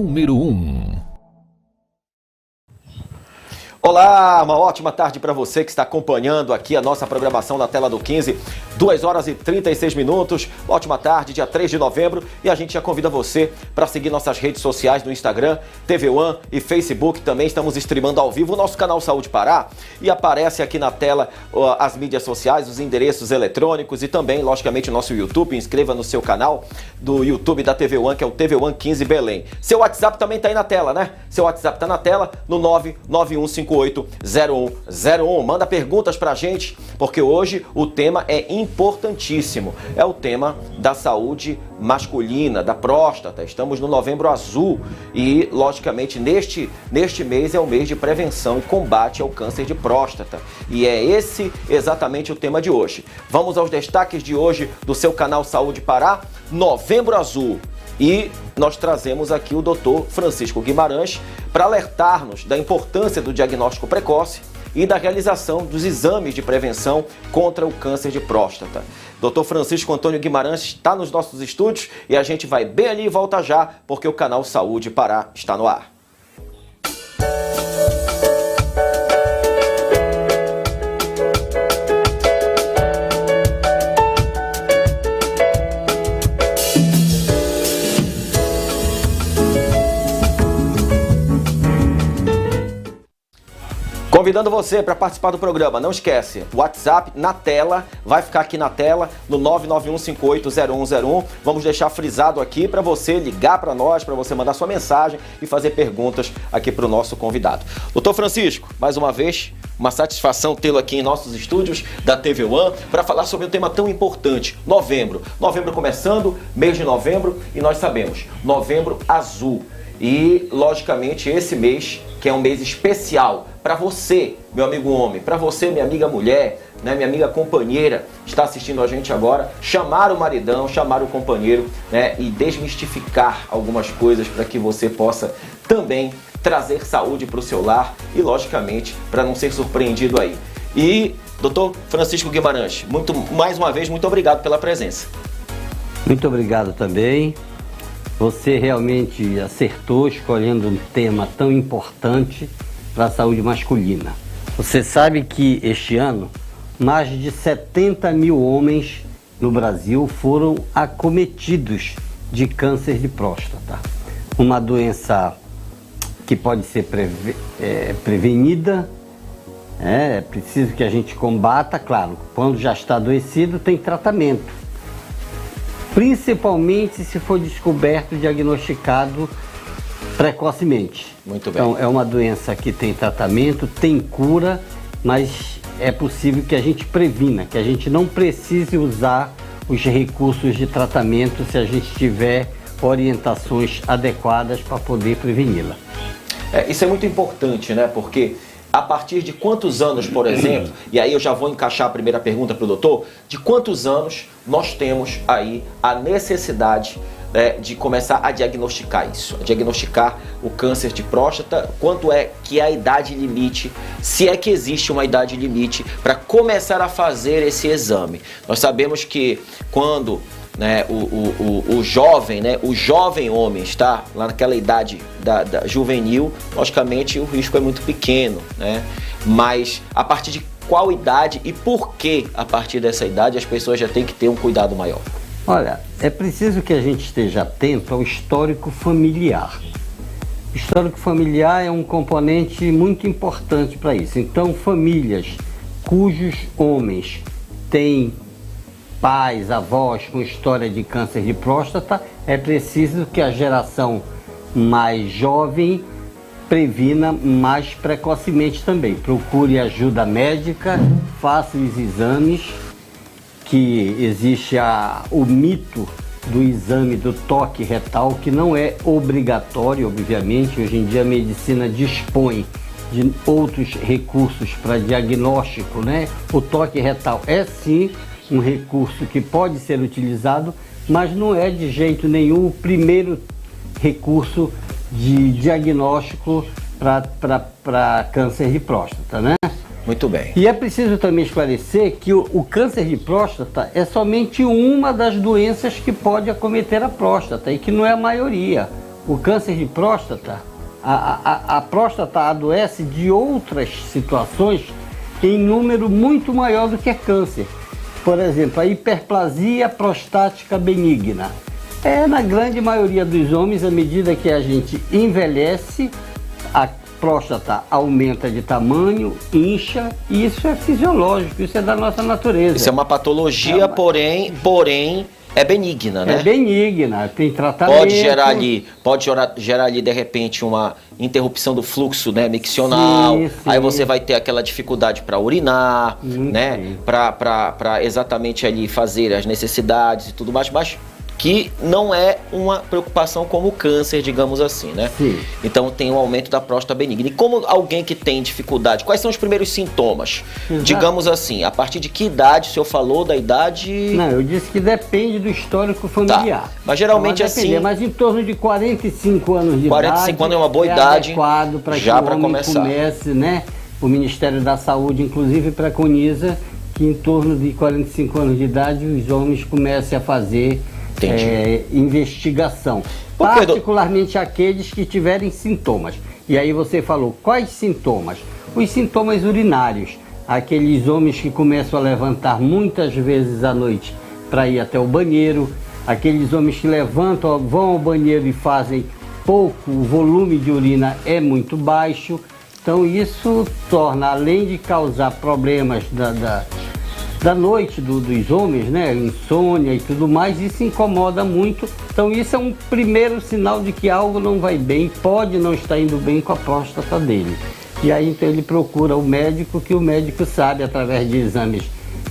número 1. Olá, uma ótima tarde para você que está acompanhando aqui a nossa programação na tela do 15, 2 horas e 36 minutos, ótima tarde, dia 3 de novembro, e a gente já convida você para seguir nossas redes sociais no Instagram, TV One e Facebook, também estamos streamando ao vivo o nosso canal Saúde Pará, e aparece aqui na tela as mídias sociais, os endereços eletrônicos e também, logicamente, o nosso YouTube. Inscreva no seu canal do YouTube da TV One, que é o TV One 15 Belém. Seu WhatsApp também está aí na tela, né? Seu WhatsApp está na tela, no 991580101. Manda perguntas pra gente, porque hoje o tema é importantíssimo. É o tema da saúde masculina, da próstata. Estamos no Novembro Azul e, logicamente, neste mês é o mês de prevenção e combate ao câncer de próstata. E é esse exatamente o tema de hoje. Vamos aos destaques de hoje do seu canal Saúde Pará, Novembro Azul. E nós trazemos aqui o Dr. Francisco Guimarães para alertar-nos da importância do diagnóstico precoce e da realização dos exames de prevenção contra o câncer de próstata. Dr. Francisco Antônio Guimarães está nos nossos estúdios e a gente vai bem ali e volta já, porque o canal Saúde Pará está no ar. Convidando você para participar do programa, não esquece, o WhatsApp na tela, vai ficar aqui na tela, no 991580101. Vamos deixar frisado aqui para você ligar para nós, para você mandar sua mensagem e fazer perguntas aqui para o nosso convidado. Doutor Francisco, mais uma vez, uma satisfação tê-lo aqui em nossos estúdios da TV One para falar sobre um tema tão importante, novembro. Novembro começando, mês de novembro, e nós sabemos, Novembro Azul. E, logicamente, esse mês, que é um mês especial para você, meu amigo homem, para você, minha amiga mulher, né, minha amiga companheira, está assistindo a gente agora, chamar o maridão, chamar o companheiro, né, e desmistificar algumas coisas para que você possa também trazer saúde para o seu lar e, logicamente, para não ser surpreendido aí. E, doutor Francisco Guimarães, mais uma vez, muito obrigado pela presença. Muito obrigado também. Você realmente acertou escolhendo um tema tão importante para a saúde masculina. Você sabe que este ano, mais de 70 mil homens no Brasil foram acometidos de câncer de próstata. Uma doença que pode ser prevenida, é preciso que a gente combata, claro, quando já está adoecido tem tratamento. Principalmente se for descoberto e diagnosticado precocemente. Muito bem. Então, é uma doença que tem tratamento, tem cura, mas é possível que a gente previna, que a gente não precise usar os recursos de tratamento se a gente tiver orientações adequadas para poder preveni-la. Isso é muito importante, né? Porque a partir de quantos anos, por exemplo, e aí eu já vou encaixar a primeira pergunta para o doutor, de quantos anos nós temos aí a necessidade de começar a diagnosticar isso, a diagnosticar o câncer de próstata, quanto é que é a idade limite, se é que existe uma idade limite para começar a fazer esse exame. Nós sabemos que quando o jovem homem está lá naquela idade da juvenil, logicamente o risco é muito pequeno, né? Mas a partir de qual idade e por que a partir dessa idade as pessoas já têm que ter um cuidado maior? Olha, é preciso que a gente esteja atento ao histórico familiar. O histórico familiar é um componente muito importante para isso. Então, famílias cujos homens têm pais, avós com história de câncer de próstata, é preciso que a geração mais jovem previna mais precocemente também. Procure ajuda médica, faça os exames, que existe o mito do exame do toque retal, que não é obrigatório, obviamente. Hoje em dia a medicina dispõe de outros recursos para diagnóstico, né? O toque retal é sim um recurso que pode ser utilizado, mas não é de jeito nenhum o primeiro recurso de diagnóstico para câncer de próstata, né? Muito bem. E é preciso também esclarecer que o câncer de próstata é somente uma das doenças que pode acometer a próstata e que não é a maioria. o câncer de próstata, a próstata adoece de outras situações em número muito maior do que câncer. Por exemplo, a hiperplasia prostática benigna. Na grande maioria dos homens, à medida que a gente envelhece, a próstata aumenta de tamanho, incha, e isso é fisiológico, isso é da nossa natureza. Isso é uma patologia, porém é benigna, né? É benigna, tem tratamento. Pode gerar ali, de repente, uma interrupção do fluxo, né, miccional. Sim. Aí você vai ter aquela dificuldade para urinar, né? Para exatamente ali fazer as necessidades e tudo mais, mas que não é uma preocupação como o câncer, digamos assim, né? Sim. Então tem um aumento da próstata benigna. E como alguém que tem dificuldade, quais são os primeiros sintomas? Exato. Digamos assim, a partir de que idade? O senhor falou da idade... Não, eu disse que depende do histórico familiar. Tá. Mas geralmente assim... Mas em torno de 45 anos de 45 anos é uma boa idade adequado para que o homem comece, né? O Ministério da Saúde, inclusive, preconiza que em torno de 45 anos de idade os homens comecem a fazer... investigação, particularmente aqueles que tiverem sintomas. E aí você falou, quais sintomas? Os sintomas urinários, aqueles homens que começam a levantar muitas vezes à noite para ir até o banheiro, aqueles homens que levantam, vão ao banheiro e fazem pouco, o volume de urina é muito baixo, então isso torna, além de causar problemas da noite dos homens, né, insônia e tudo mais, isso incomoda muito. Então isso é um primeiro sinal de que algo não vai bem, pode não estar indo bem com a próstata dele. E aí então ele procura o médico, que o médico sabe, através de exames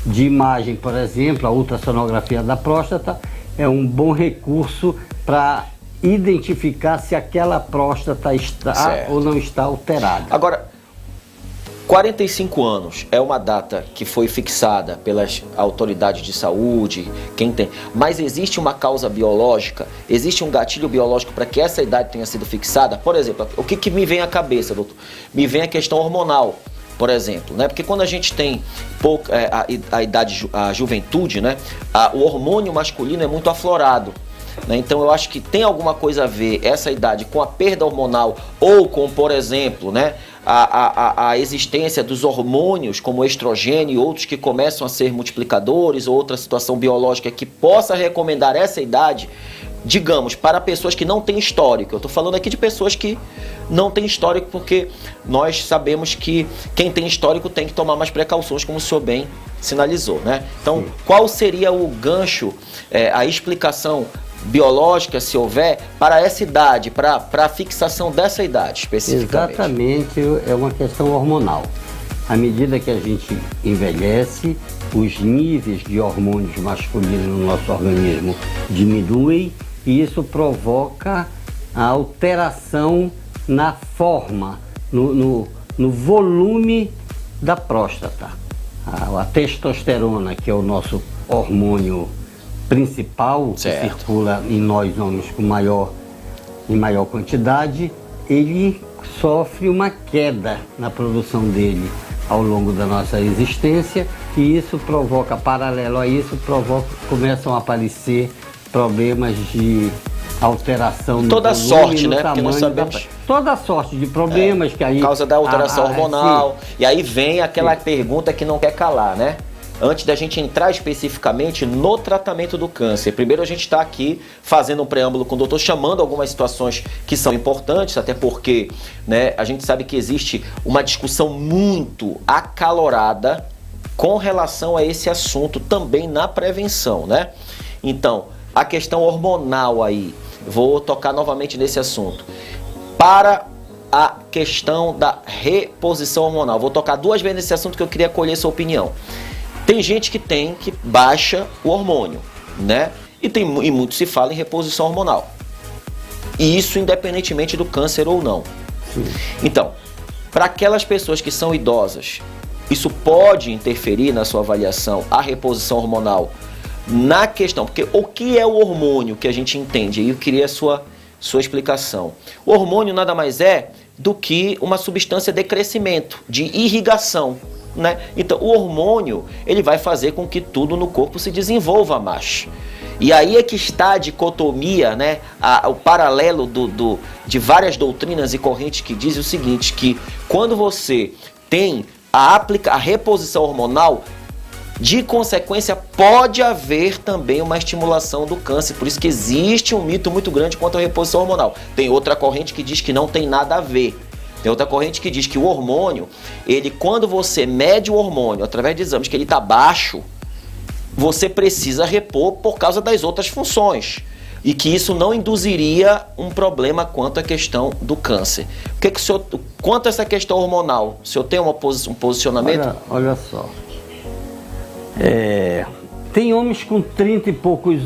de imagem, por exemplo, a ultrassonografia da próstata é um bom recurso para identificar se aquela próstata está ou não está alterada. Agora, 45 anos é uma data que foi fixada pelas autoridades de saúde, mas existe uma causa biológica, existe um gatilho biológico para que essa idade tenha sido fixada? Por exemplo, o que me vem à cabeça, doutor? Me vem a questão hormonal, por exemplo, né? Porque quando a gente tem a idade, a juventude, né? O hormônio masculino é muito aflorado. Então eu acho que tem alguma coisa a ver essa idade com a perda hormonal ou com, por exemplo, né, a existência dos hormônios como o estrogênio e outros que começam a ser multiplicadores ou outra situação biológica que possa recomendar essa idade, digamos, para pessoas que não têm histórico. Eu estou falando aqui de pessoas que não têm histórico, porque nós sabemos que quem tem histórico tem que tomar mais precauções, como o senhor bem sinalizou, né? Então, qual seria o gancho, a explicação biológica, se houver, para essa idade, para a fixação dessa idade especificamente? Exatamente, é uma questão hormonal. À medida que a gente envelhece, os níveis de hormônios masculinos no nosso organismo diminuem e isso provoca a alteração na forma, no volume da próstata. A testosterona, que é o nosso hormônio principal, que circula em nós homens em maior quantidade, ele sofre uma queda na produção dele ao longo da nossa existência e isso provoca, paralelo a isso, começam a aparecer problemas de alteração no toda volume, sorte, no né? tamanho, porque nós sabemos toda sorte de problemas que aí... Por causa da alteração hormonal. E aí vem aquela pergunta que não quer calar, né? Antes da gente entrar especificamente no tratamento do câncer, primeiro a gente está aqui fazendo um preâmbulo com o doutor, chamando algumas situações que são importantes, até porque, né, a gente sabe que existe uma discussão muito acalorada com relação a esse assunto também na prevenção, né? Então, a questão hormonal aí, vou tocar novamente nesse assunto. Para a questão da reposição hormonal, vou tocar 2 vezes nesse assunto que eu queria colher sua opinião. Tem gente que baixa o hormônio, né? E muito se fala em reposição hormonal. E isso independentemente do câncer ou não. Sim. Então, para aquelas pessoas que são idosas, isso pode interferir na sua avaliação, a reposição hormonal, na questão, porque o que é o hormônio que a gente entende? Aí eu queria a sua explicação. O hormônio nada mais é do que uma substância de crescimento, de irrigação, né? Então o hormônio ele vai fazer com que tudo no corpo se desenvolva mais. E aí é que está a dicotomia, né? O paralelo de várias doutrinas e correntes que dizem o seguinte, que quando você tem a reposição hormonal, de consequência, pode haver também uma estimulação do câncer. Por isso que existe um mito muito grande quanto à reposição hormonal. Tem outra corrente que diz que não tem nada a ver. Tem outra corrente que diz que o hormônio, quando você mede o hormônio através de exames que ele está baixo, você precisa repor por causa das outras funções. E que isso não induziria um problema quanto à questão do câncer. Quanto a essa questão hormonal, o senhor tem um posicionamento? Olha só. Tem homens com 30 e poucos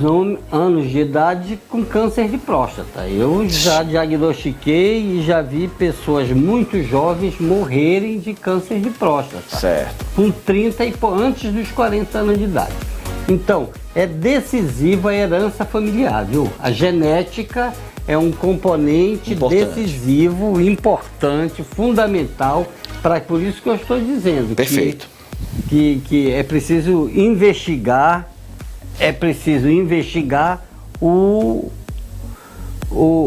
anos de idade com câncer de próstata. Eu já diagnostiquei e já vi pessoas muito jovens morrerem de câncer de próstata. Certo. Com 30 e antes dos 40 anos de idade. Então, é decisiva a herança familiar, viu? A genética é um componente decisivo, importante, fundamental, por isso que eu estou dizendo. Perfeito. Que é preciso investigar,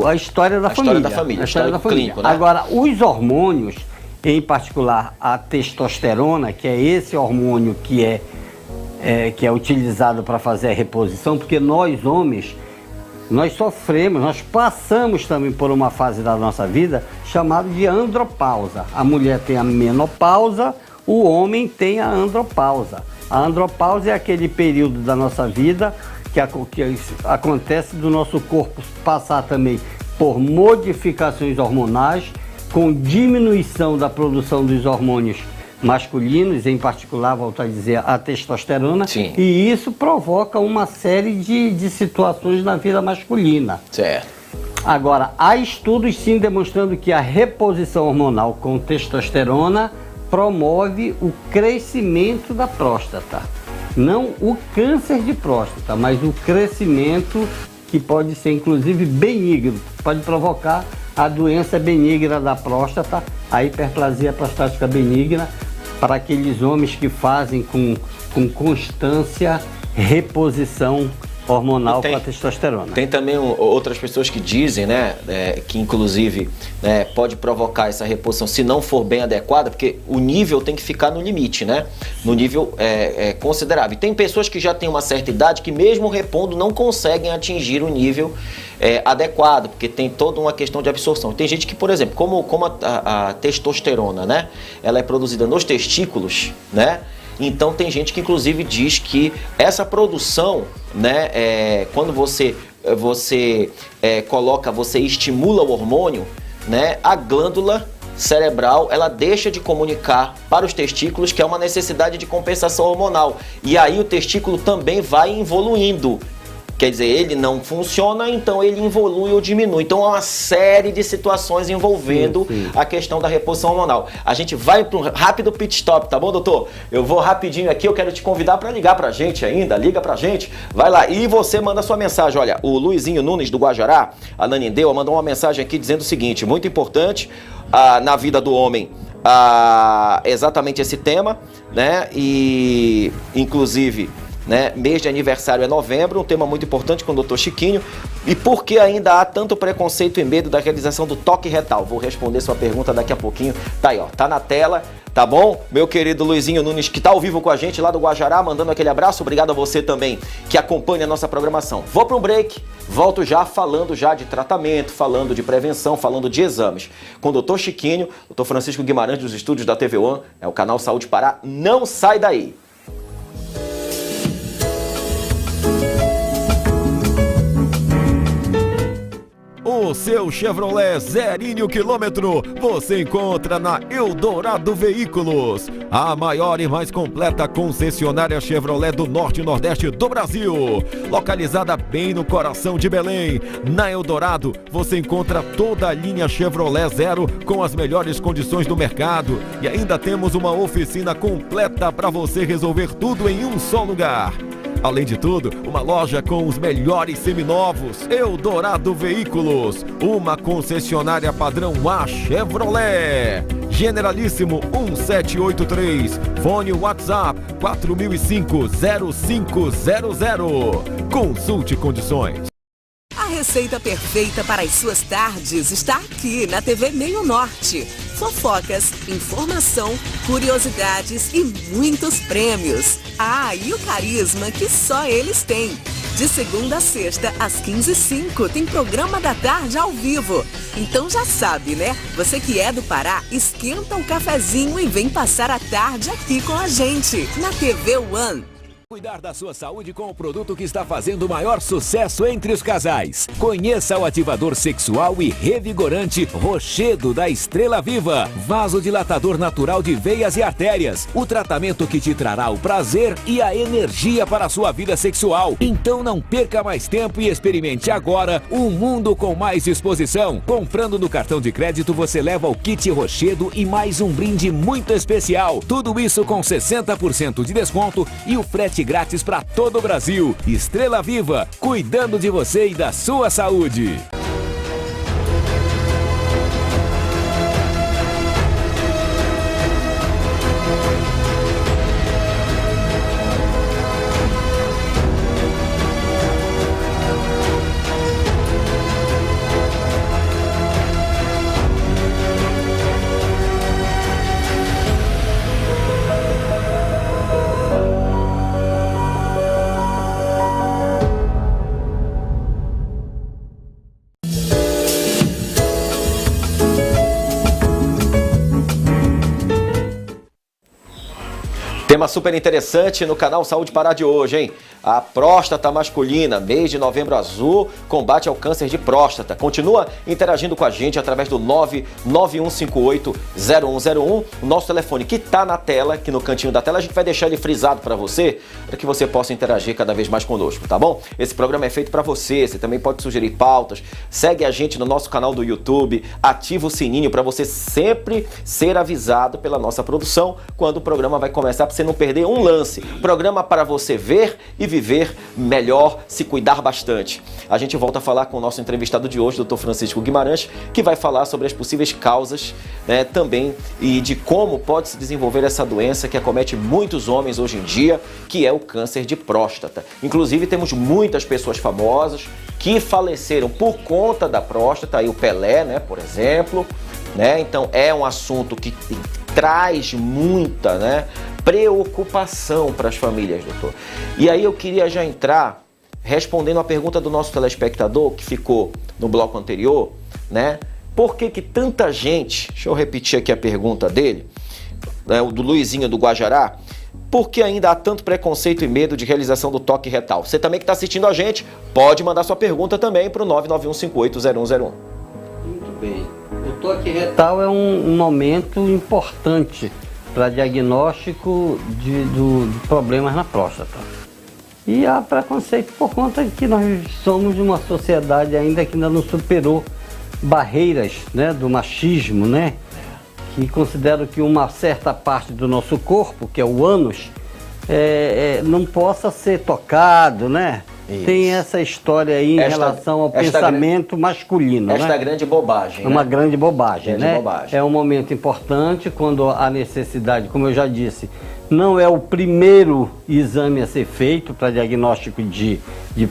a história da família. A história da família. Clínico, né? Agora, os hormônios, em particular a testosterona, que é esse hormônio que é utilizado para fazer a reposição, porque nós homens, nós sofremos, nós passamos também por uma fase da nossa vida chamada de andropausa. A mulher tem a menopausa, o homem tem a andropausa. A andropausa é aquele período da nossa vida que acontece do nosso corpo passar também por modificações hormonais, com diminuição da produção dos hormônios masculinos, em particular, volto a dizer, a testosterona. Sim. E isso provoca uma série de situações na vida masculina. Certo. Agora, há estudos sim demonstrando que a reposição hormonal com testosterona promove o crescimento da próstata. Não o câncer de próstata, mas o crescimento que pode ser inclusive benigno, pode provocar a doença benigna da próstata, a hiperplasia prostática benigna, para aqueles homens que fazem com constância reposição hormonal com a testosterona. Tem também outras pessoas que dizem, né, que inclusive pode provocar essa reposição se não for bem adequada, porque o nível tem que ficar no limite, né, no nível considerável. E tem pessoas que já têm uma certa idade que mesmo repondo não conseguem atingir o nível adequado, porque tem toda uma questão de absorção. Tem gente que, por exemplo, como a testosterona, né, ela é produzida nos testículos, né, então tem gente que inclusive diz que essa produção, né, quando você estimula o hormônio, né, a glândula cerebral, ela deixa de comunicar para os testículos que é uma necessidade de compensação hormonal. E aí o testículo também vai evoluindo. Quer dizer, ele não funciona, então ele evolui ou diminui. Então há uma série de situações envolvendo a questão da reposição hormonal. A gente vai para um rápido pit stop, tá bom, doutor? Eu vou rapidinho aqui, eu quero te convidar para ligar pra gente ainda. Liga pra gente, vai lá. E você manda sua mensagem. Olha, o Luizinho Nunes do Guajará, a Nanindeua, mandou uma mensagem aqui dizendo o seguinte, muito importante na vida do homem, exatamente esse tema, né? E, inclusive, né, mês de aniversário é novembro, um tema muito importante com o Dr. Chiquinho. E por que ainda há tanto preconceito e medo da realização do toque retal? Vou responder sua pergunta daqui a pouquinho. Tá aí, ó, tá na tela, tá bom? Meu querido Luizinho Nunes, que tá ao vivo com a gente lá do Guajará, mandando aquele abraço. Obrigado a você também que acompanha a nossa programação. Vou para um break, volto já falando já de tratamento, falando de prevenção, falando de exames. Com o Dr. Chiquinho, Dr. Francisco Guimarães dos estúdios da TV One, é o canal Saúde Pará. Não sai daí! O seu Chevrolet zerinho quilômetro você encontra na Eldorado Veículos, a maior e mais completa concessionária Chevrolet do Norte e Nordeste do Brasil. Localizada bem no coração de Belém, na Eldorado você encontra toda a linha Chevrolet Zero com as melhores condições do mercado. E ainda temos uma oficina completa para você resolver tudo em um só lugar. Além de tudo, uma loja com os melhores seminovos. Eldorado Veículos, uma concessionária padrão A Chevrolet. Generalíssimo 1783, fone WhatsApp 4005-0500. Consulte condições. A receita perfeita para as suas tardes está aqui na TV Meio Norte. Fofocas, informação, curiosidades e muitos prêmios. Ah, e o carisma que só eles têm. De segunda a sexta, às 15h05, tem programa da tarde ao vivo. Então já sabe, né? Você que é do Pará, esquenta um cafezinho e vem passar a tarde aqui com a gente, na TV One. Cuidar da sua saúde com o produto que está fazendo o maior sucesso entre os casais. Conheça o ativador sexual e revigorante Rochedo da Estrela Viva. Vasodilatador natural de veias e artérias. O tratamento que te trará o prazer e a energia para a sua vida sexual. Então não perca mais tempo e experimente agora um mundo com mais disposição. Comprando no cartão de crédito você leva o kit Rochedo e mais um brinde muito especial. Tudo isso com 60% de desconto e o frete grátis para todo o Brasil. Estrela Viva, cuidando de você e da sua saúde. Tema super interessante no canal Saúde Pará de hoje, hein? A próstata masculina, mês de novembro azul, combate ao câncer de próstata. Continua interagindo com a gente através do 99158-0101, o nosso telefone que tá na tela, aqui no cantinho da tela. A gente vai deixar ele frisado para você, para que você possa interagir cada vez mais conosco, tá bom? Esse programa é feito para você, você também pode sugerir pautas. Segue a gente no nosso canal do YouTube, ativa o sininho para você sempre ser avisado pela nossa produção quando o programa vai começar, para você não perder um lance. Programa para você ver e viver melhor, se cuidar bastante. A gente volta a falar com o nosso entrevistado de hoje, Dr. Francisco Guimarães, que vai falar sobre as possíveis causas, né, também, e de como pode se desenvolver essa doença que acomete muitos homens hoje em dia, que é o câncer de próstata. Inclusive, temos muitas pessoas famosas que faleceram por conta da próstata, aí o Pelé, né, por exemplo, né? Então é um assunto que traz muita, né, preocupação para as famílias, doutor. E aí eu queria já entrar respondendo a pergunta do nosso telespectador que ficou no bloco anterior, né? Por que tanta gente, deixa eu repetir aqui a pergunta dele, né, do Luizinho do Guajará, por que ainda há tanto preconceito e medo de realização do toque retal? Você também que está assistindo a gente, pode mandar sua pergunta também para o 99158-0101. Muito bem. O toque retal é um momento importante para diagnóstico de problemas na próstata. E há preconceito por conta de que nós somos uma sociedade ainda que ainda não superou barreiras, né, do machismo, né, que considero que uma certa parte do nosso corpo, que é o ânus, não possa ser tocado, né? Isso. Tem essa história aí em relação ao pensamento masculino. Esta é grande bobagem. É uma grande bobagem, né? É um momento importante quando há necessidade, como eu já disse, não é o primeiro exame a ser feito para diagnóstico de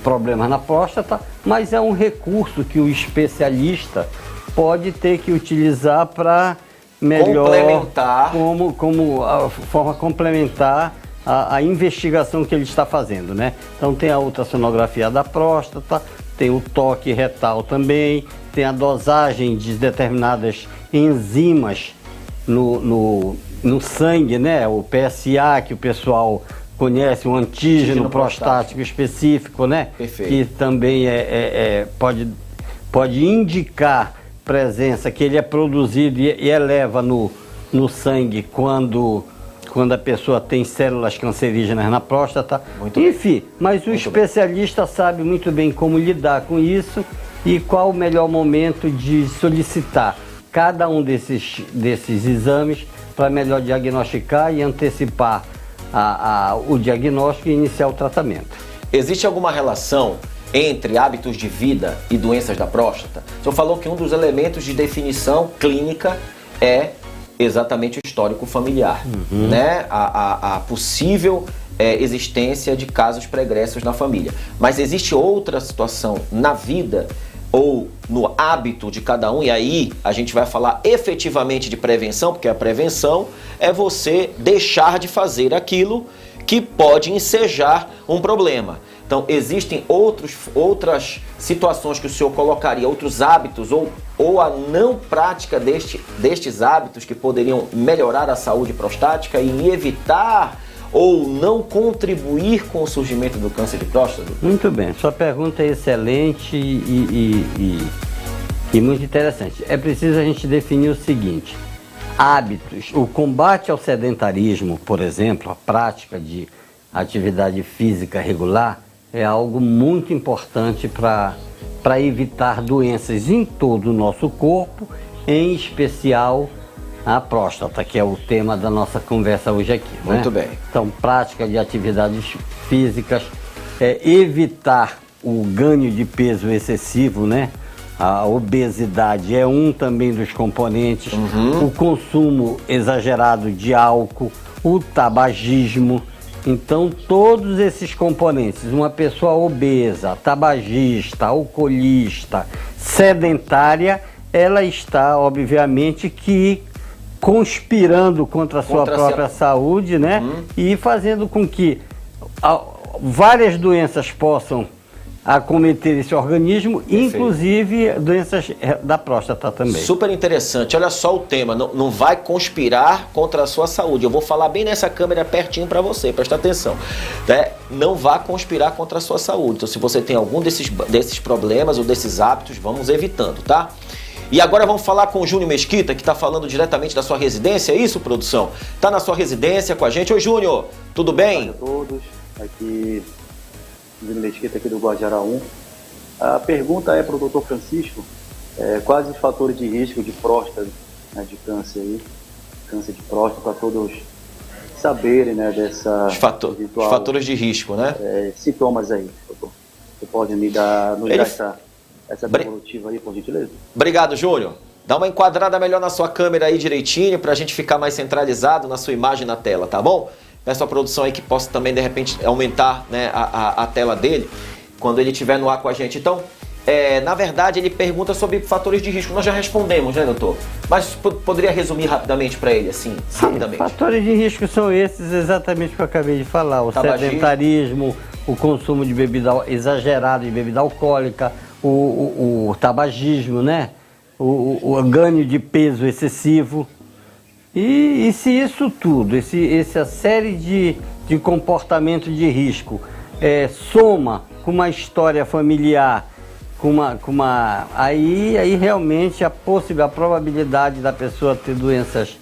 problemas na próstata, mas é um recurso que o especialista pode ter que utilizar para melhor complementar, como a forma complementar a investigação que ele está fazendo, né? Então tem a ultrassonografia da próstata, tem o toque retal também, tem a dosagem de determinadas enzimas no sangue, né? O PSA, que o pessoal conhece, um antígeno prostático específico, né? Perfeito. Que também pode indicar presença, que ele é produzido e eleva no sangue quando a pessoa tem células cancerígenas na próstata. Enfim, mas o especialista sabe muito bem como lidar com isso e qual o melhor momento de solicitar cada um desses exames para melhor diagnosticar e antecipar o diagnóstico e iniciar o tratamento. existe alguma relação entre hábitos de vida e doenças da próstata? O senhor falou que um dos elementos de definição clínica é exatamente o histórico familiar, né? A possível existência de casos pregressos na família. Mas existe outra situação na vida ou no hábito de cada um, e aí a gente vai falar efetivamente de prevenção, porque a prevenção é você deixar de fazer aquilo que pode ensejar um problema. Então, existem outras situações que o senhor colocaria, outros hábitos ou a não prática destes hábitos que poderiam melhorar a saúde prostática e evitar ou não contribuir com o surgimento do câncer de próstata? Muito bem, sua pergunta é excelente e muito interessante. É preciso a gente definir o seguinte: hábitos, o combate ao sedentarismo, por exemplo, a prática de atividade física regular, é algo muito importante para evitar doenças em todo o nosso corpo, em especial a próstata, que é o tema da nossa conversa hoje aqui. Muito bem. Então, prática de atividades físicas, evitar o ganho de peso excessivo, né? A obesidade é um também dos componentes, o consumo exagerado de álcool, o tabagismo. Então, todos esses componentes, uma pessoa obesa, tabagista, alcoolista, sedentária, ela está, obviamente, que conspirando contra a sua própria saúde, né? E fazendo com que várias doenças possam acometer esse organismo, inclusive doenças da próstata também. Super interessante. Olha só o tema, não vai conspirar contra a sua saúde. Eu vou falar bem nessa câmera pertinho para você, presta atenção. Né? Não vá conspirar contra a sua saúde. Então, se você tem algum desses problemas ou desses hábitos, vamos evitando, tá? E agora vamos falar com o Júnior Mesquita, que está falando diretamente da sua residência, é isso, produção? Está na sua residência com a gente. Oi, Júnior, tudo bem? Boa tarde a todos, aqui Júnior Mesquita, aqui do Guajará 1. A pergunta é para o Dr. Francisco, quais os fatores de risco de próstata, né, de câncer aí, câncer de próstata, para todos saberem, né, dessa... Os fatores de risco, né? Sintomas aí, doutor. Você pode me dar, essa devolutiva aí, por gentileza? Obrigado, Júnior. Dá uma enquadrada melhor na sua câmera aí direitinho, pra gente ficar mais centralizado na sua imagem na tela, tá bom? Peço à produção aí que possa também, de repente, aumentar, né, a tela dele quando ele estiver no ar com a gente. Então, na verdade, ele pergunta sobre fatores de risco. Nós já respondemos, né, doutor? Mas poderia resumir rapidamente para ele, assim, rapidamente? Fatores de risco são esses exatamente que eu acabei de falar. O sedentarismo, o consumo de bebida exagerado de bebida alcoólica, o tabagismo, né? O ganho de peso excessivo. E se isso tudo, essa série de comportamento de risco soma com uma história familiar, aí realmente a probabilidade da pessoa ter doenças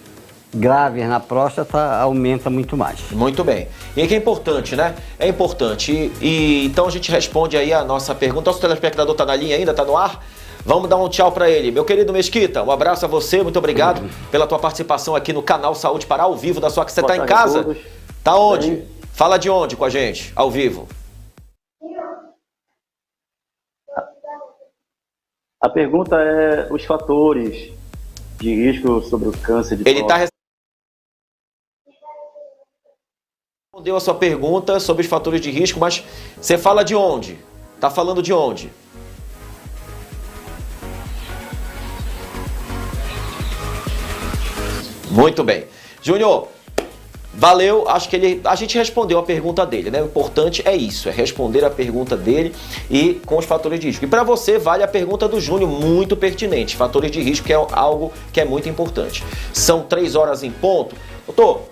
graves na próstata aumenta muito mais. Muito bem. E aqui é importante, né? É importante. E então a gente responde aí a nossa pergunta. Nosso telespectador está na linha ainda, está no ar? Vamos dar um tchau para ele. Meu querido Mesquita, um abraço a você, muito obrigado pela tua participação aqui no canal Saúde Pará, ao vivo da sua... Você está em casa? Tá onde? Fala de onde com a gente, ao vivo? A pergunta é os fatores de risco sobre o câncer de próstata. Respondeu a sua pergunta sobre os fatores de risco, mas você fala de onde? Tá falando de onde? Muito bem. Júnior, valeu. Acho que a gente respondeu a pergunta dele, né? O importante é isso, é responder a pergunta dele e com os fatores de risco. E para você vale a pergunta do Júnior, muito pertinente. Fatores de risco, que é algo que é muito importante. São 3 horas em ponto. Doutor,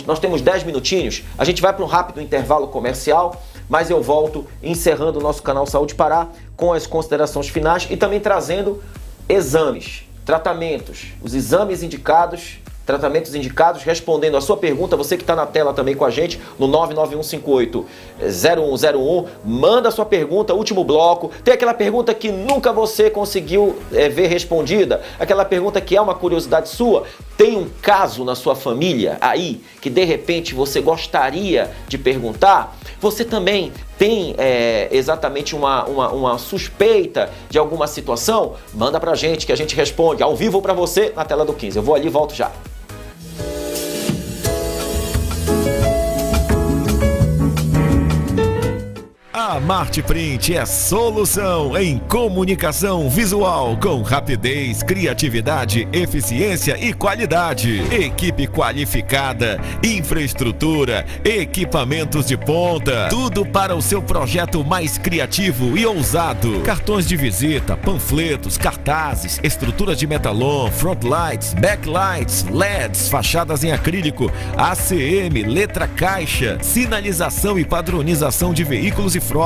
nós temos 10 minutinhos. A gente vai para um rápido intervalo comercial, mas eu volto encerrando o nosso canal Saúde Pará com as considerações finais e também trazendo exames, tratamentos, os exames indicados, tratamentos indicados, respondendo a sua pergunta, você que está na tela também com a gente, no 99158-0101, manda a sua pergunta, último bloco, tem aquela pergunta que nunca você conseguiu ver respondida, aquela pergunta que é uma curiosidade sua, tem um caso na sua família aí, que de repente você gostaria de perguntar, Você também tem exatamente uma suspeita de alguma situação? Manda pra gente que a gente responde ao vivo pra você na tela do 15. Eu vou ali e volto já. A Martprint é solução em comunicação visual com rapidez, criatividade, eficiência e qualidade. Equipe qualificada, infraestrutura, equipamentos de ponta. Tudo para o seu projeto mais criativo e ousado. Cartões de visita, panfletos, cartazes, estruturas de metalon, frontlights, backlights, LEDs, fachadas em acrílico, ACM, letra caixa, sinalização e padronização de veículos e frotas,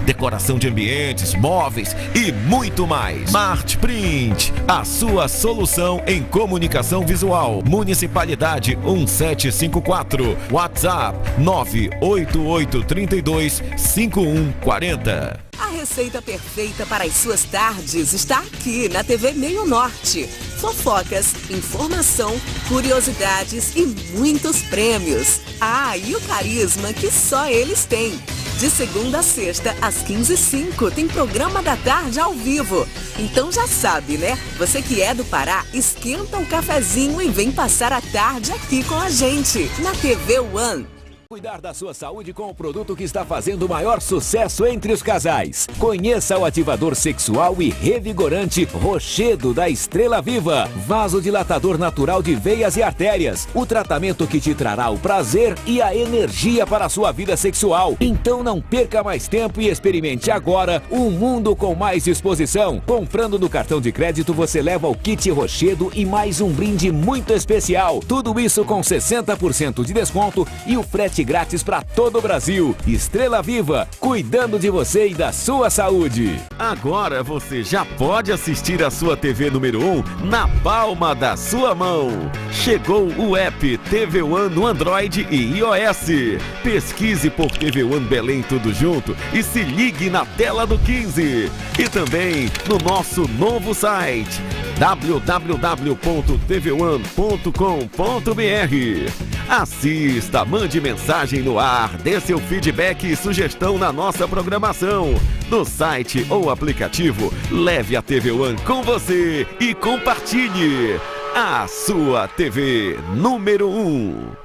decoração de ambientes, móveis e muito mais. Martprint, a sua solução em comunicação visual. Municipalidade 1754, WhatsApp 988325140. A receita perfeita para as suas tardes está aqui na TV Meio Norte. Fofocas, informação, curiosidades e muitos prêmios. Ah, e o carisma que só eles têm. De segunda a sexta, às 15h05, tem programa da tarde ao vivo. Então já sabe, né? Você que é do Pará, esquenta um cafezinho e vem passar a tarde aqui com a gente, na TV One. Cuidar da sua saúde com o produto que está fazendo o maior sucesso entre os casais. Conheça o ativador sexual e revigorante Rochedo da Estrela Viva. Vasodilatador natural de veias e artérias. O tratamento que te trará o prazer e a energia para a sua vida sexual. Então não perca mais tempo e experimente agora um mundo com mais disposição. Comprando no cartão de crédito você leva o kit Rochedo e mais um brinde muito especial. Tudo isso com 60% de desconto e o frete grátis para todo o Brasil. Estrela Viva, cuidando de você e da sua saúde. Agora você já pode assistir a sua TV número 1 na palma da sua mão. Chegou o app TV One no Android e iOS. Pesquise por TV One Belém tudo junto e se ligue na tela do 15. E também no nosso novo site www.tvone.com.br. Assista, mande mensagem no ar, dê seu feedback e sugestão na nossa programação. No site ou aplicativo, leve a TV One com você e compartilhe. A sua TV número 1.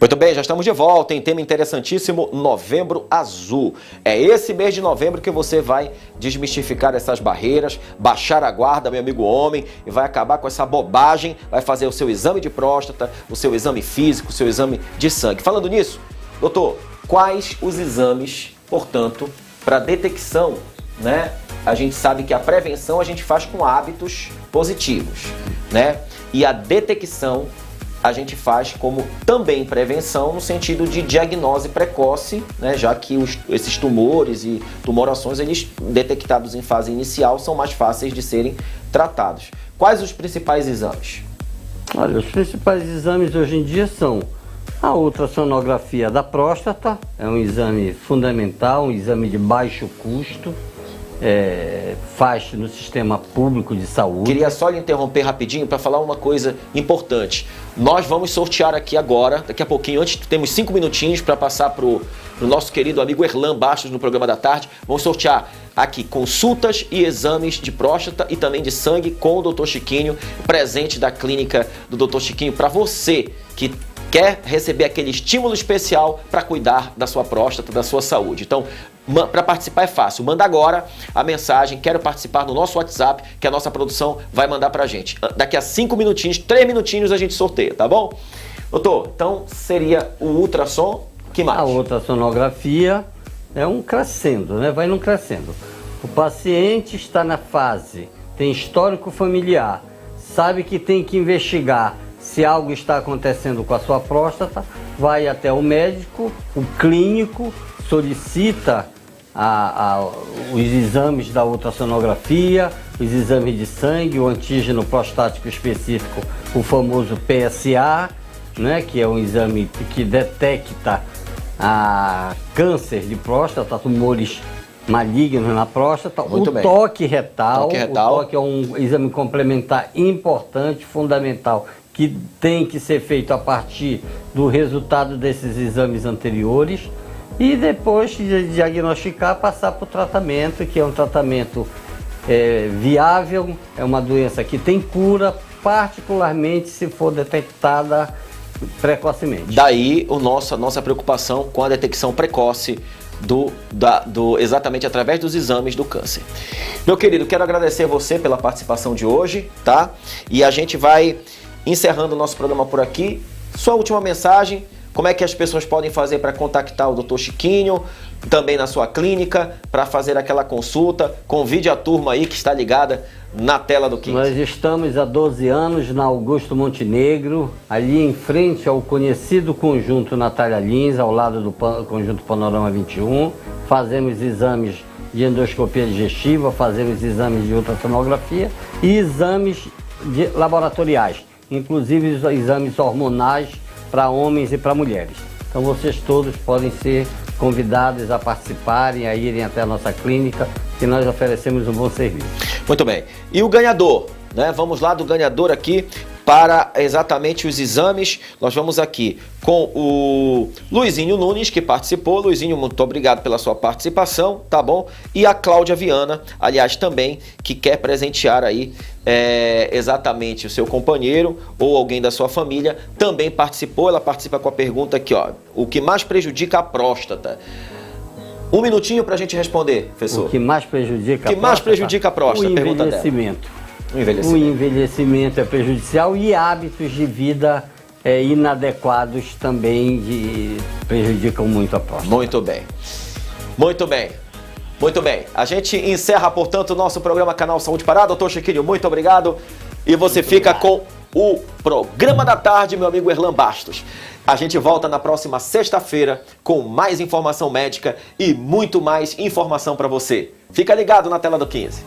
Muito bem, já estamos de volta em tema interessantíssimo, Novembro Azul. É esse mês de novembro que você vai desmistificar essas barreiras, baixar a guarda, meu amigo homem, e vai acabar com essa bobagem, vai fazer o seu exame de próstata, o seu exame físico, o seu exame de sangue. Falando nisso, doutor, quais os exames, portanto, para detecção, né? A gente sabe que a prevenção a gente faz com hábitos positivos, né? E a detecção a gente faz como também prevenção no sentido de diagnose precoce, né, já que esses tumores e tumorações, eles detectados em fase inicial, são mais fáceis de serem tratados. Quais os principais exames? Olha, os principais exames hoje em dia são a ultrassonografia da próstata, é um exame fundamental, um exame de baixo custo, faz no sistema público de saúde. Queria só lhe interromper rapidinho para falar uma coisa importante. Nós vamos sortear aqui agora, daqui a pouquinho, antes temos 5 minutinhos para passar para o nosso querido amigo Erlan Bastos no programa da tarde. Vamos sortear aqui consultas e exames de próstata e também de sangue com o Dr. Chiquinho, presente da clínica do Dr. Chiquinho, para você que quer receber aquele estímulo especial para cuidar da sua próstata, da sua saúde. Então, para participar é fácil, manda agora a mensagem, quero participar no nosso WhatsApp, que a nossa produção vai mandar pra gente. Daqui a 5 minutinhos, 3 minutinhos a gente sorteia, tá bom? Doutor, então seria o ultrassom, que mais? A ultrassonografia é um crescendo, né? Vai num crescendo. O paciente está na fase, tem histórico familiar, sabe que tem que investigar se algo está acontecendo com a sua próstata, vai até o médico, o clínico, solicita os exames da ultrassonografia, os exames de sangue, o antígeno prostático específico, o famoso PSA, né, que é um exame que detecta câncer de próstata, tumores malignos na próstata. Muito o bem. toque retal. Toque retal. O toque é um exame complementar importante, fundamental, que tem que ser feito a partir do resultado desses exames anteriores. E depois de diagnosticar, passar para o tratamento, que é um tratamento viável, é uma doença que tem cura, particularmente se for detectada precocemente. Daí a nossa preocupação com a detecção precoce exatamente através dos exames do câncer. Meu querido, quero agradecer você pela participação de hoje, tá? E a gente vai encerrando o nosso programa por aqui. Sua última mensagem, como é que as pessoas podem fazer para contactar o Dr. Chiquinho, também na sua clínica, para fazer aquela consulta? Convide a turma aí que está ligada na tela do 15. Nós estamos há 12 anos na Augusto Montenegro, ali em frente ao conhecido conjunto Natália Lins, ao lado do conjunto Panorama 21. Fazemos exames de endoscopia digestiva, fazemos exames de ultrassonografia e exames laboratoriais, inclusive os exames hormonais para homens e para mulheres. Então vocês todos podem ser convidados a participarem, a irem até a nossa clínica, que nós oferecemos um bom serviço. Muito bem. E o ganhador, né? Vamos lá do ganhador aqui para exatamente os exames. Nós vamos aqui com o Luizinho Nunes, que participou. Luizinho, muito obrigado pela sua participação, tá bom? E a Cláudia Viana, aliás, também, que quer presentear aí exatamente o seu companheiro ou alguém da sua família, também participou. Ela participa com a pergunta aqui, ó. O que mais prejudica a próstata? Um minutinho para a gente responder, professor. O que mais prejudica a próstata? O envelhecimento. O envelhecimento é prejudicial e hábitos de vida inadequados também prejudicam muito a próstata. Muito bem. Muito bem. Muito bem. A gente encerra, portanto, o nosso programa Canal Saúde Pará. Doutor Chiquinho, muito obrigado. E você fica com o programa da tarde, meu amigo Erlan Bastos. A gente volta na próxima sexta-feira com mais informação médica e muito mais informação para você. Fica ligado na tela do 15.